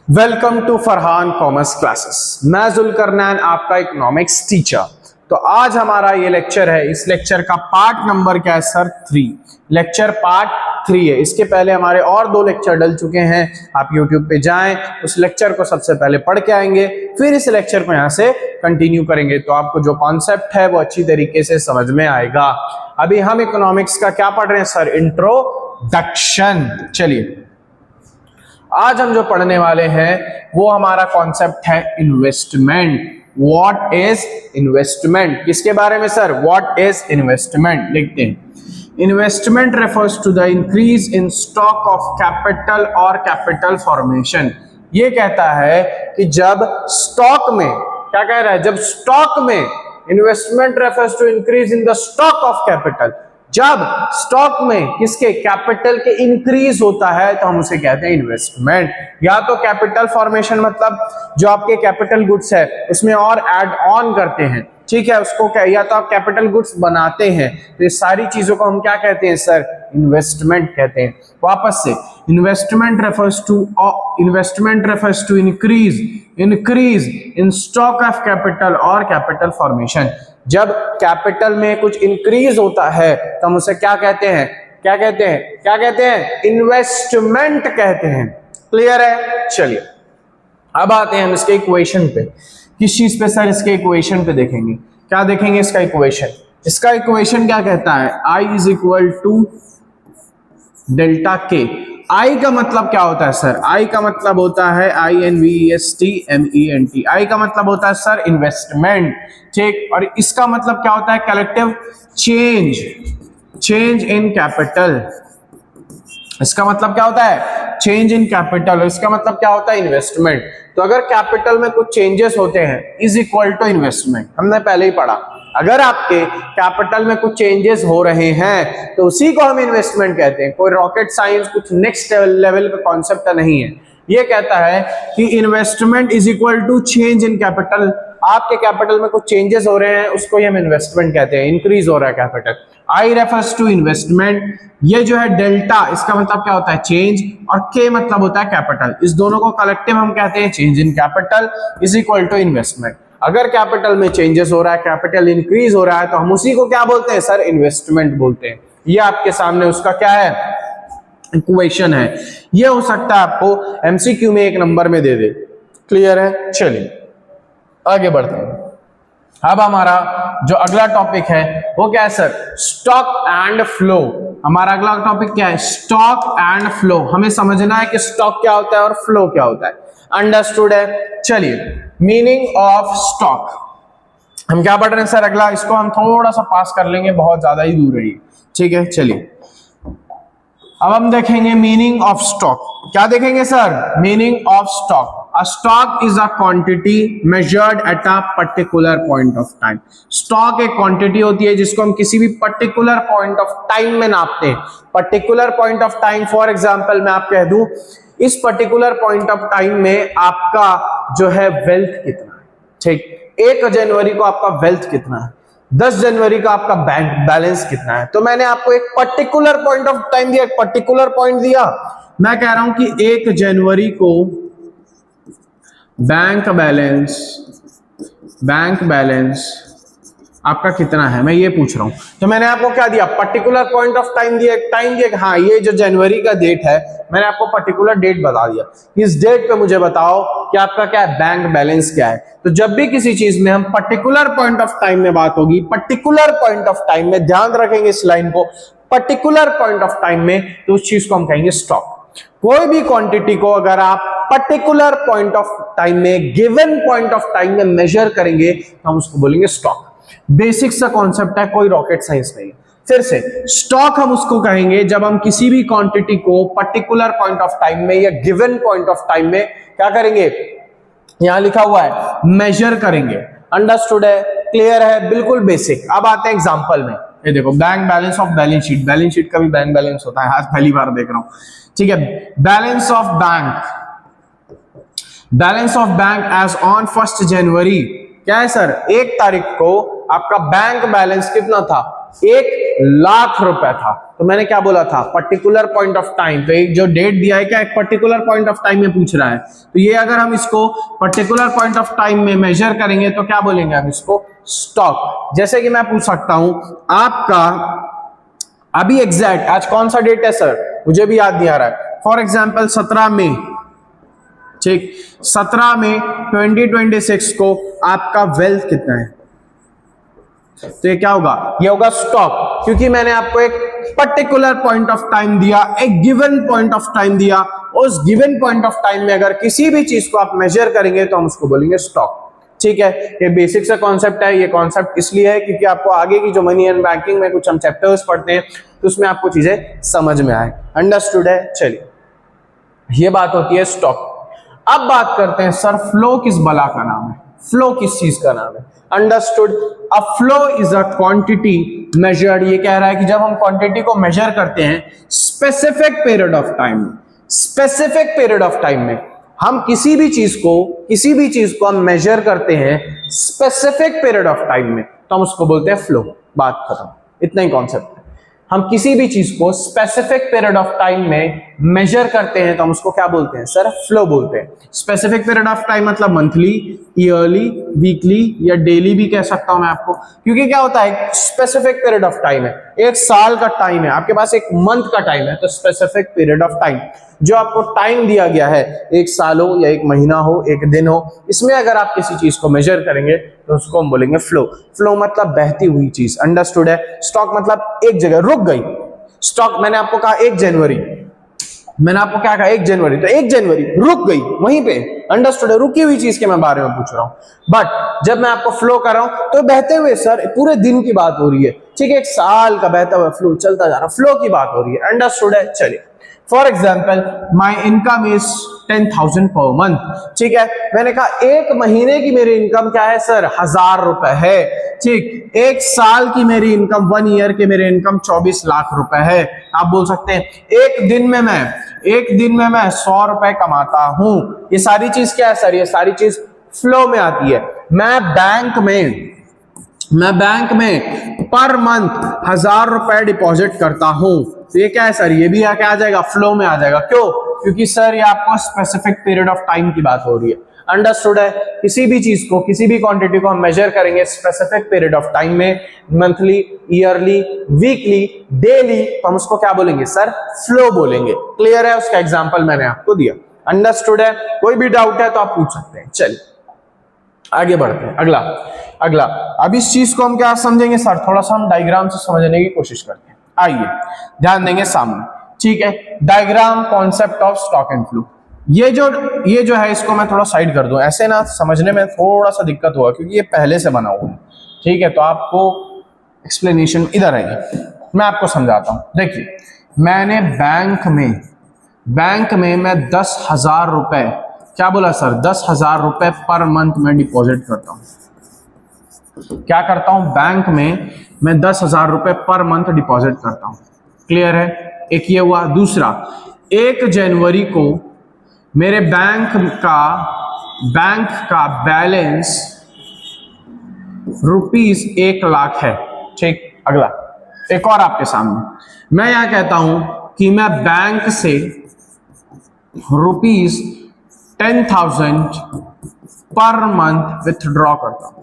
Welcome to Farhan commerce classes. मैं जुल्करनैन आपका economics teacher. तो आज हमारा ये लेक्चर है। इस लेक्चर का पार्ट नंबर क्या है सर? 3। लेक्चर पार्ट 3 है। इसके पहले हमारे और 2 लेक्चर डल चुके हैं। आप YouTube पे जाएं, उस लेक्चर को सबसे पहले पढ़ के आएंगे, फिर इस लेक्चर को यहाँ से कंटिन्यू करेंगे तो आपको जो कॉन्सेप्ट है वो अच्छी तरीके से समझ में आएगा। अभी हम इकोनॉमिक्स का क्या पढ़ रहे हैं सर? इंट्रोडक्शन। चलिए, आज हम जो पढ़ने वाले हैं वो हमारा कॉन्सेप्ट है इन्वेस्टमेंट। What is investment? किसके बारे में सर? व्हाट इज इन्वेस्टमेंट लिखते हैं। Investment refers to the increase in stock of capital और कैपिटल फॉर्मेशन। ये कहता है कि जब स्टॉक में, क्या कह रहा है? जब स्टॉक में, investment refers to increase in the stock of capital, जब स्टॉक में किसके? कैपिटल के इंक्रीज होता है तो हम उसे कहते हैं इन्वेस्टमेंट। या तो कैपिटल फॉर्मेशन मतलब जो आपके कैपिटल गुड्स है उसमें और ऐड ऑन करते हैं, ठीक है, उसको क्या, या तो आप कैपिटल गुड्स बनाते हैं, तो ये सारी चीजों को हम क्या कहते हैं सर? इन्वेस्टमेंट कहते हैं। वापस से, investment refers to increase in stock of capital और कैपिटल फॉर्मेशन। जब कैपिटल में कुछ इंक्रीज होता है तो हम उसे क्या कहते हैं? क्या कहते हैं? इन्वेस्टमेंट कहते हैं। क्लियर है? चलिए, अब आते हैं हम इसके इक्वेशन पे। किस चीज पे सर? इसके इक्वेशन पे देखेंगे। क्या देखेंगे इसका इक्वेशन? इसका इक्वेशन क्या कहता है? I is equal to delta k. I का मतलब क्या होता है सर? आई का मतलब होता है INVESTMENT। आई का मतलब होता है सर इन्वेस्टमेंट, ठीक। और इसका मतलब क्या होता है? Collective change in capital. इसका मतलब क्या होता है? Change in capital. इसका मतलब क्या होता है? इन्वेस्टमेंट। तो अगर कैपिटल में कुछ चेंजेस होते हैं इज इक्वल टू इन्वेस्टमेंट। हमने पहले ही पढ़ा, अगर आपके कैपिटल में कुछ चेंजेस हो रहे हैं तो उसी को हम इन्वेस्टमेंट कहते हैं। कोई रॉकेट साइंस, कुछ नेक्स्ट लेवल का कॉन्सेप्ट नहीं है। ये कहता है कि investment is equal to change in capital. आपके कैपिटल में कुछ चेंजेस हो रहे हैं, उसको ही हम इन्वेस्टमेंट कहते हैं। इंक्रीज हो रहा है capital. I refers to investment. ये जो है डेल्टा, इसका मतलब क्या होता है? चेंज, और के मतलब होता है कैपिटल। इस दोनों को कलेक्टिव हम कहते हैं change in capital is equal to investment. अगर कैपिटल में चेंजेस हो रहा है, कैपिटल इंक्रीज हो रहा है, तो हम उसी को क्या बोलते हैं सर? इन्वेस्टमेंट बोलते हैं। ये आपके सामने उसका क्या है? इक्वेशन है। ये हो सकता है आपको एमसीक्यू में 1 नंबर में दे दे। क्लियर है? चलिए आगे बढ़ते हैं। अब हमारा जो अगला टॉपिक है वो क्या है सर? Stock and flow. हमारा अगला टॉपिक क्या है? Stock and flow. हमें समझना है कि स्टॉक क्या होता है और फ्लो क्या होता है। अंडरस्टूड है? चलिए, मीनिंग ऑफ स्टॉक हम क्या पढ़ रहे हैं सर? अगला, इसको हम थोड़ा सा पास कर लेंगे, बहुत ज्यादा ही दूर है ये, ठीक है। चलिए, अब हम देखेंगे मीनिंग ऑफ स्टॉक। क्या देखेंगे sir? Meaning of stock. A stock is a quantity measured at a particular point of time. Stock एक क्वांटिटी होती है जिसको हम किसी भी पर्टिकुलर पॉइंट ऑफ टाइम में नापते हैं। Particular point of time, for example मैं आपको कह दूं, इस पर्टिकुलर पॉइंट ऑफ टाइम में आपका जो है वेल्थ कितना है, ठीक। 1 जनवरी को आपका वेल्थ कितना है, 10 जनवरी का आपका बैंक बैलेंस कितना है। तो मैंने आपको एक पर्टिकुलर पॉइंट ऑफ टाइम दिया, एक पर्टिकुलर पॉइंट दिया। मैं कह रहा हूं कि 1 जनवरी को बैंक बैलेंस आपका कितना है, मैं ये पूछ रहा हूं। तो मैंने आपको क्या दिया? पर्टिकुलर पॉइंट ऑफ टाइम दिया, टाइम दिया। हाँ, ये जो जनवरी का डेट है, मैंने आपको पर्टिकुलर डेट बता दिया। इस डेट पे मुझे बताओ कि आपका क्या है? बैंक बैलेंस क्या है। तो जब भी किसी चीज में हम पर्टिकुलर पॉइंट ऑफ टाइम में बात होगी, पर्टिकुलर पॉइंट ऑफ टाइम में, ध्यान रखेंगे इस लाइन को, पर्टिकुलर पॉइंट ऑफ टाइम में, तो उस चीज को हम कहेंगे स्टॉक। कोई भी क्वांटिटी को अगर आप पर्टिकुलर पॉइंट ऑफ टाइम में, गिवन पॉइंट ऑफ टाइम में मेजर करेंगे तो हम उसको बोलेंगे स्टॉक। बेसिक सा कॉन्सेप्ट है, कोई रॉकेट साइंस नहीं। फिर से, स्टॉक हम उसको कहेंगे जब हम किसी भी क्वांटिटी को पर्टिकुलर पॉइंट ऑफ टाइम में या गिवन पॉइंट ऑफ टाइम में क्या करेंगे? यहां लिखा हुआ है मेजर करेंगे। अंडरस्टूड है? क्लियर है? बिल्कुल बेसिक। अब आते हैं एग्जांपल में। ये देखो, bank balance of balance sheet. Balance sheet का भी बैंक बैलेंस होता है, आज पहली बार देख रहा हूं, ठीक है। Balance of bank as on 1 January. क्या है सर? 1 तारीख को आपका बैंक बैलेंस कितना था? 1,00,000 रुपए था। तो मैंने क्या बोला था, पर्टिकुलर पॉइंट ऑफ टाइम, तो एक जो डेट दिया है क्या, एक पर्टिकुलर पॉइंट ऑफ टाइम में पूछ रहा है, तो ये अगर हम इसको पर्टिकुलर पॉइंट ऑफ टाइम में मेजर करेंगे तो क्या बोलेंगे हम इसको, स्टॉक। जैसे कि मैं पूछ सकता हूं आपका अभी एग्जैक्ट आज कौन सा डेट है सर, मुझे भी याद नहीं आ रहा है, फॉर एग्जाम्पल 17 मई, ठीक, 17 मई 2026 को आपका वेल्थ कितना है, तो ये क्या होगा, ये होगा स्टॉक, क्योंकि मैंने आपको एक पर्टिकुलर पॉइंट ऑफ टाइम दिया, एक गिवन पॉइंट ऑफ टाइम दिया, उस गिवन पॉइंट ऑफ टाइम में अगर किसी भी चीज को आप मेजर करेंगे तो हम उसको बोलेंगे स्टॉक। ठीक है, ये बेसिक सा कॉन्सेप्ट है। ये कॉन्सेप्ट इसलिए है क्योंकि आपको आगे की जो मनी एंड बैंकिंग में कुछ हम चैप्टर्स पढ़ते हैं तो उसमें आपको चीजें समझ में आए। अंडरस्टूड है? चलिए, ये बात होती है स्टॉक। अब बात करते हैं सर फ्लो किस बला का नाम है, फ्लो किस चीज का नाम है। Understood. A flow is a quantity measured, ये कह रहा है कि जब हम क्वांटिटी को मेजर करते हैं specific period of time, specific period of time में हम किसी भी चीज को हम मेजर करते हैं स्पेसिफिक पीरियड ऑफ टाइम में, तो हम उसको बोलते हैं फ्लो। बात खत्म, इतना ही कॉन्सेप्ट है। हम किसी भी चीज को स्पेसिफिक पीरियड ऑफ टाइम में मेजर करते हैं तो हम उसको क्या बोलते हैं सर, फ्लो बोलते हैं। स्पेसिफिक पीरियड ऑफ टाइम मतलब मंथली, ईयरली, वीकली या डेली भी कह सकता हूं मैं आपको, क्योंकि क्या होता है स्पेसिफिक पीरियड ऑफ टाइम है, एक साल का टाइम है, आपके पास एक मंथ का टाइम है, तो स्पेसिफिक पीरियड ऑफ टाइम जो आपको टाइम दिया गया है, एक साल हो या एक महीना हो, एक दिन हो, इसमें अगर आप किसी चीज को मेजर करेंगे तो उसको हम बोलेंगे फ्लो। फ्लो मतलब बहती हुई चीज। अंडरस्टूड है? स्टॉक मतलब एक जगह रुक गई। स्टॉक मैंने आपको कहा 1 जनवरी, मैंने आपको क्या कहा 1 जनवरी, तो 1 जनवरी रुक गई वहीं पे। अंडरस्टूड है? रुकी हुई चीज के मैं बारे में पूछ रहा हूं। बट जब मैं आपको फ्लो कर रहा हूं तो बहते हुए सर पूरे दिन की बात हो रही है, ठीक है, एक साल का बहता हुआ फ्लो चलता जा रहा, फ्लो की बात हो रही है। अंडरस्टूड है? चलिए, for example my income is 10,000 per month, ठीक है, मैंने कहा एक महीने की मेरी इनकम क्या है सर, 1,000 रुपए है। ठीक, एक साल की मेरी इनकम, 1 ईयर की मेरी इनकम 24 लाख रुपए है। आप बोल सकते हैं एक दिन में मैं 100 रुपए कमाता हूं। ये सारी चीज क्या है सर, ये सारी चीज फ्लो में आती है। मैं बैंक में पर मंथ 1,000 रुपए डिपॉजिट करता हूं, तो ये क्या है सर, ये भी क्या आ जाएगा, फ्लो में आ जाएगा। क्यों? क्योंकि सर ये आपको स्पेसिफिक पीरियड ऑफ टाइम की बात हो रही है। अंडरस्टूड है? किसी भी चीज को, किसी भी क्वांटिटी को हम मेजर करेंगे स्पेसिफिक पीरियड ऑफ टाइम में, मंथली, ईयरली, वीकली, डेली, तो हम उसको क्या बोलेंगे सर, फ्लो बोलेंगे। क्लियर है? उसका एग्जाम्पल मैंने आपको दिया। अंडरस्टूड है? कोई भी डाउट है तो आप पूछ सकते हैं। चलिए आगे बढ़ते हैं। अगला अब इस चीज को हम क्या समझेंगे सर, थोड़ा सा हम डायग्राम से समझने की कोशिश करते हैं। आइए ध्यान देंगे सामने, ठीक है, diagram concept of stock and flow. ये जो है इसको मैं थोड़ा साइड कर दूं, ऐसे ना समझने में थोड़ा सा दिक्कत होगा क्योंकि ये पहले से बना हुआ है, ठीक है, तो आपको एक्सप्लेनेशन इधर आएगी, मैं आपको समझाता हूं। देखिए, मैंने बैंक में मैं 10,000 रुपए, क्या बोला सर, 10,000 रुपए पर मंथ में डिपॉजिट करता हूं। क्या करता हूं, बैंक में मैं 10,000 रुपए पर मंथ डिपॉजिट करता हूं। क्लियर है? एक ये हुआ। दूसरा, 1 जनवरी को मेरे बैंक का बैलेंस रुपीस 1,00,000 है। ठीक, अगला एक और आपके सामने, मैं यहां कहता हूं कि मैं बैंक से रुपीस 10,000 पर मंथ विथड्रॉ करता हूं।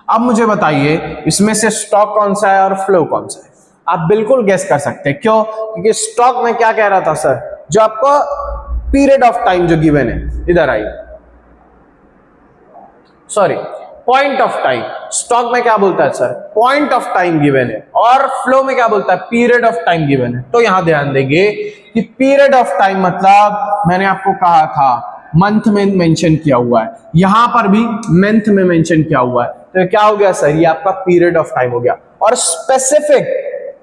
अब मुझे बताइए इसमें से स्टॉक कौन सा है और फ्लो कौन सा है? आप बिल्कुल गेस कर सकते हैं। क्यों? क्योंकि स्टॉक में क्या कह रहा था सर, जो आपको पीरियड ऑफ टाइम जो गिवन है, इधर आइए, sorry, point of time. Stock में क्या बोलता है sir, point of time given है, और फ्लो में क्या बोलता है, पीरियड ऑफ टाइम गिवन है। तो यहां ध्यान देंगे कि पीरियड ऑफ टाइम मतलब मैंने आपको कहा था मंथ में मेंशन किया हुआ है, यहां पर भी मंथ में मेंशन किया हुआ है, तो क्या हो गया सर, ये आपका पीरियड ऑफ टाइम हो गया। और specific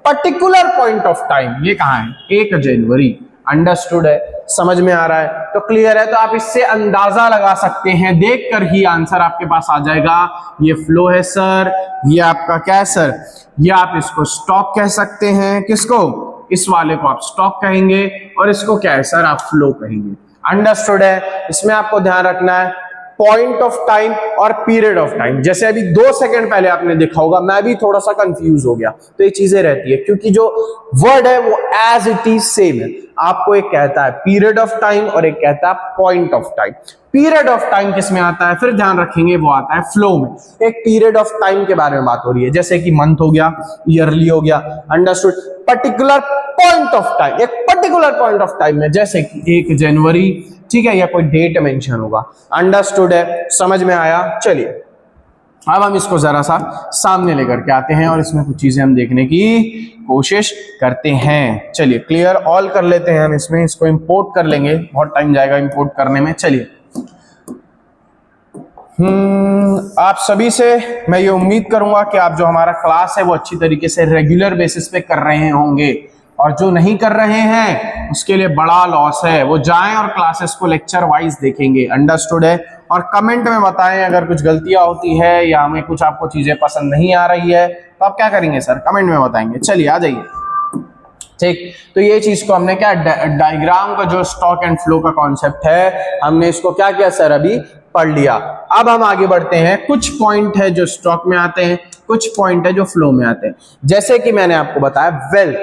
particular point of time ये कहां है, 1 जनवरी। अंडरस्टूड है? समझ में आ रहा है? तो क्लियर है? तो आप इससे अंदाजा लगा सकते हैं, देखकर ही आंसर आपके पास आ जाएगा। ये फ्लो है सर, ये आपका क्या है सर, ये आप इसको स्टॉक कह सकते हैं। किसको? इस वाले को आप स्टॉक कहेंगे, और इसको क्या है सर, आप फ्लो कहेंगे। अंडरस्टूड है? इसमें आपको ध्यान रखना है पॉइंट ऑफ टाइम और पीरियड ऑफ टाइम। जैसे अभी 2 सेकंड पहले आपने देखा होगा, मैं भी थोड़ा सा कंफ्यूज हो गया, तो ये चीजें रहती है क्योंकि जो वर्ड है वो एज इट इज सेम है। आपको एक कहता है पीरियड ऑफ टाइम और एक कहता है point of time. Period of time किस में आता है, फिर ध्यान रखेंगे, वो आता है फ्लो में। एक पीरियड ऑफ टाइम के बारे में बात हो रही है, जैसे कि मंथ हो गया, ईयरली हो गया, understood. Particular point of time, एक पर्टिकुलर पॉइंट ऑफ टाइम में, जैसे कि 1 जनवरी, ठीक है, या कोई डेट मेंशन होगा, अंडरस्टूड है, समझ में आया। चलिए अब हम इसको जरा सा सामने लेकर के आते हैं और इसमें कुछ चीजें हम देखने की कोशिश करते हैं। चलिए क्लियर ऑल कर लेते हैं हम, इसमें इसको इंपोर्ट कर लेंगे, बहुत टाइम जाएगा इंपोर्ट करने में। चलिए आप सभी से मैं ये उम्मीद करूंगा कि आप जो हमारा क्लास है वो अच्छी तरीके से रेगुलर बेसिस पे कर रहे होंगे, और जो नहीं कर रहे हैं उसके लिए बड़ा लॉस है, वो जाएं और क्लासेस को लेक्चर वाइज देखेंगे, अंडरस्टूड है। और कमेंट में बताएं अगर कुछ गलतियां होती है या हमें कुछ आपको चीजें पसंद नहीं आ रही है तो आप क्या करेंगे सर, कमेंट में बताएंगे। चलिए आ जाइए, ठीक। तो ये चीज को हमने क्या, डायग्राम का जो स्टॉक एंड फ्लो का कॉन्सेप्ट है, हमने इसको क्या किया सर, अभी पढ़ लिया। अब हम आगे बढ़ते हैं। कुछ पॉइंट है जो स्टॉक में आते हैं, कुछ पॉइंट है जो फ्लो में आते हैं। जैसे कि मैंने आपको बताया वेल्थ,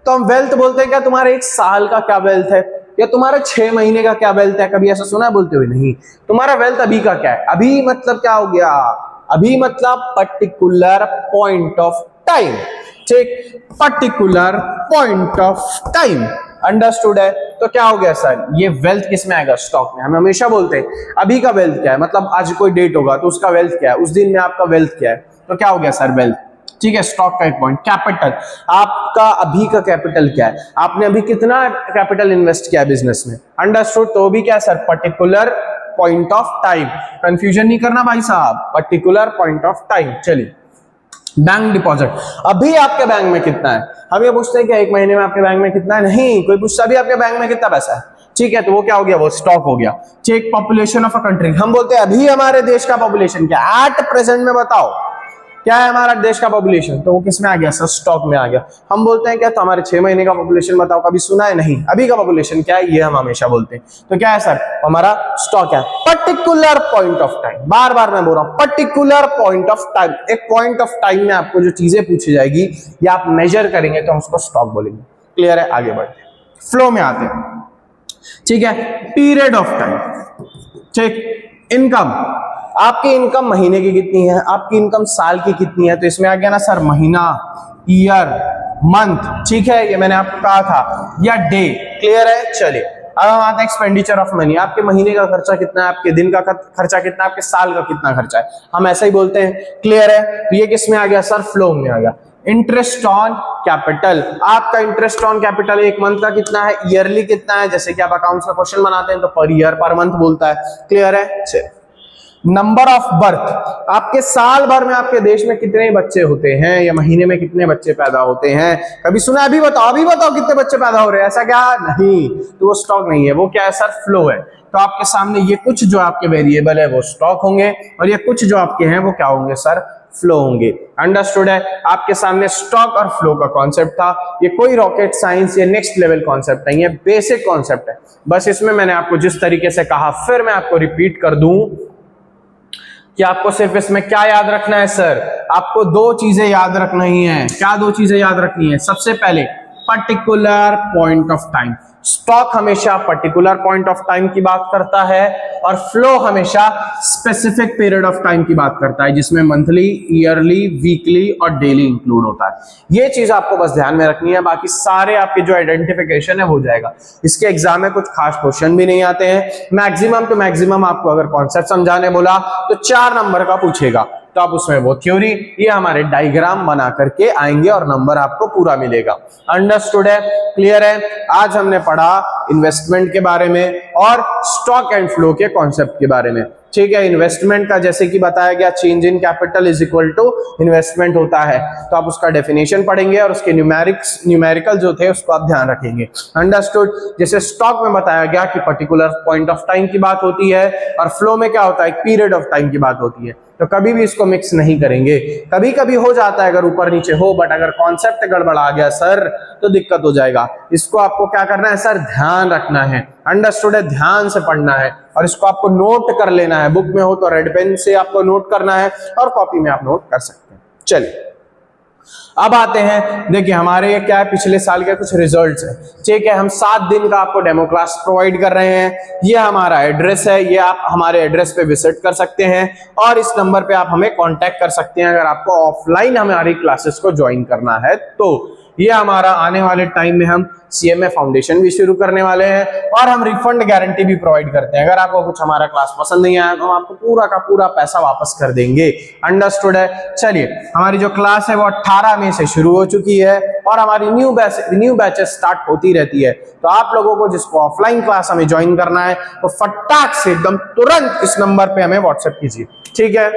तो हम वेल्थ बोलते हैं क्या तुम्हारे 1 साल का क्या वेल्थ है, या तुम्हारे 6 महीने का क्या वेल्थ है, कभी ऐसा सुना है बोलते हुए? नहीं। तुम्हारा वेल्थ अभी का क्या है, अभी मतलब क्या हो गया, अभी मतलब पर्टिकुलर पॉइंट ऑफ टाइम, ठीक, particular point of time, understood है। तो क्या हो गया सर, ये वेल्थ किस में आएगा, स्टॉक में। हम हमेशा बोलते हैं अभी का वेल्थ क्या है, मतलब आज कोई डेट होगा तो उसका वेल्थ क्या है, उस दिन में आपका वेल्थ क्या है, तो क्या हो गया सर, वेल्थ, ठीक है। स्टॉक का एक पॉइंट। कैपिटल, आपका अभी का कैपिटल क्या है, आपने अभी कितना कैपिटल इन्वेस्ट किया है बिजनेस में, अंडरस्टूड। तो भी क्या sir, particular point of time, confusion नहीं करना भाई साहब, पर्टिकुलर पॉइंट ऑफ टाइम। चलिए बैंक डिपॉजिट, अभी आपके बैंक में कितना है, हम ये पूछते हैं कि 1 महीने में आपके बैंक में कितना है, नहीं कोई पूछता अभी आपके बैंक में कितना पैसा है, ठीक है, तो वो क्या हो गया, वो स्टॉक हो गया। Check population of a country, हम बोलते हैं अभी हमारे देश का पॉपुलेशन क्या है, एट प्रेजेंट में बताओ क्या है हमारा देश का पॉपुलेशन, तो वो किस में आ गया सर, स्टॉक में आ गया। हम बोलते हैं क्या, तो हमारे 6 महीने का पॉपुलेशन बताओ, कभी सुना है? नहीं। अभी का पॉपुलेशन क्या है, ये हम हमेशा बोलते हैं, तो क्या है सर, हमारा स्टॉक है। पर्टिकुलर पॉइंट ऑफ टाइम, बार बार मैं बोल रहा हूं, पर्टिकुलर पॉइंट ऑफ टाइम। एक पॉइंट ऑफ टाइम में आपको जो चीजें पूछी जाएगी या आप मेजर करेंगे तो हम उसको स्टॉक बोलेंगे। क्लियर है, आगे बढ़ते हैं, फ्लो में आते हैं, ठीक है। पीरियड ऑफ टाइम, ठीक। इनकम, आपकी इनकम महीने की कितनी है, आपकी इनकम साल की कितनी है, तो इसमें आ गया ना सर महीना, ईयर, मंथ, ठीक है, ये मैंने आपको कहा था, या डे। क्लियर है। चलिए अब हम आते हैं एक्सपेंडिचर ऑफ मनी, आपके महीने का खर्चा कितना है, आपके दिन का खर्चा कितना है, आपके साल का कितना खर्चा है, हम ऐसा ही बोलते हैं। क्लियर है। तो ये किस में आ गया सर, फ्लो में आ गया। इंटरेस्ट ऑन कैपिटल, आपका इंटरेस्ट ऑन कैपिटल 1 मंथ का कितना है, ईयरली कितना है, जैसे कि आप अकाउंट्स का क्वेश्चन बनाते हैं तो पर ईयर पर मंथ बोलता है। क्लियर है। चलिए नंबर ऑफ बर्थ, आपके साल भर में आपके देश में कितने बच्चे होते हैं, या महीने में कितने बच्चे पैदा होते हैं, कभी सुना? अभी बताओ कितने बच्चे पैदा हो रहे हैं, ऐसा क्या? नहीं, तो वो स्टॉक नहीं है, वो क्या है सर, फ्लो है। तो आपके सामने ये कुछ जो आपके वेरिएबल है वो स्टॉक होंगे, और ये कुछ जो आपके हैं वो क्या होंगे सर, फ्लो होंगे। अंडरस्टूड है। आपके सामने स्टॉक और फ्लो का कॉन्सेप्ट था। ये कोई रॉकेट साइंस या नेक्स्ट लेवल कॉन्सेप्ट नहीं है, बेसिक कॉन्सेप्ट है। बस इसमें मैंने आपको जिस तरीके से कहा, फिर मैं आपको रिपीट कर दूं कि आपको सिर्फ इसमें क्या याद रखना है सर, आपको 2 चीजें याद रखनी है। क्या 2 चीजें याद रखनी है? सबसे पहले particular point of time, stock हमेशा पर्टिकुलर पॉइंट ऑफ टाइम की बात करता है, और फ्लो हमेशा स्पेसिफिक पीरियड ऑफ टाइम की बात करता है, जिसमें मंथली, ईयरली, वीकली और डेली इंक्लूड होता है। ये चीज आपको बस ध्यान में रखनी है, बाकी सारे आपके जो आइडेंटिफिकेशन है हो जाएगा। इसके एग्जाम में कुछ खास क्वेश्चन भी नहीं आते हैं, मैक्सिमम टू मैक्सिमम आपको अगर कॉन्सेप्ट समझाने बोला तो 4 नंबर का पूछेगा, तो आप उसमें वो थ्योरी, ये हमारे डायग्राम बना करके आएंगे और नंबर आपको पूरा मिलेगा। अंडरस्टूड है, क्लियर है। आज हमने पढ़ा इन्वेस्टमेंट के बारे में और स्टॉक एंड फ्लो के कॉन्सेप्ट के बारे में, ठीक है। इन्वेस्टमेंट का जैसे कि बताया गया, change in capital is equal to investment होता है, तो आप उसका डेफिनेशन पढ़ेंगे और उसके न्यूमेरिकल जो थे उसको आप ध्यान रखेंगे। अंडरस्टूड। जैसे स्टॉक में बताया गया कि पर्टिकुलर पॉइंट ऑफ टाइम की बात होती है, और फ्लो में क्या होता है, पीरियड ऑफ टाइम की बात होती है। तो कभी भी इसको मिक्स नहीं करेंगे, कभी कभी हो जाता है अगर ऊपर नीचे हो, बट अगर कॉन्सेप्ट गड़बड़ा गया सर तो दिक्कत हो जाएगा। इसको आपको क्या करना है सर, ध्यान रखना है। अंडरस्टूड है? ध्यान से पढ़ना है और इसको आपको नोट कर लेना है। बुक में हो तो रेड पेन से आपको नोट करना है और कॉपी में आप नोट कर सकते हैं। चलिए अब आते हैं, देखिए हमारे ये क्या है, पिछले साल के कुछ रिजल्ट्स हैं। ठीक है, हम 7 दिन का आपको डेमो क्लास प्रोवाइड कर रहे हैं। ये हमारा एड्रेस है, ये आप हमारे एड्रेस पे विजिट कर सकते हैं और इस नंबर पे आप हमें कांटेक्ट कर सकते हैं अगर आपको ऑफलाइन हमारी क्लासेस को ज्वाइन करना है तो। ये हमारा आने वाले टाइम में हम CMA फाउंडेशन भी शुरू करने वाले हैं और हम रिफंड गारंटी भी प्रोवाइड करते हैं। अगर आपको कुछ हमारा क्लास पसंद नहीं आया तो हम आपको पूरा का पूरा पैसा वापस कर देंगे। अंडरस्टूड है? चलिए, हमारी जो क्लास है वो 18 मई से शुरू हो चुकी है और हमारी न्यू बैचेस स्टार्ट होती रहती है। तो आप लोगों को जिसको ऑफलाइन क्लास हमें ज्वाइन करना है तो फटाक से एकदम तुरंत इस नंबर पे हमें व्हाट्सएप कीजिए। ठीक है?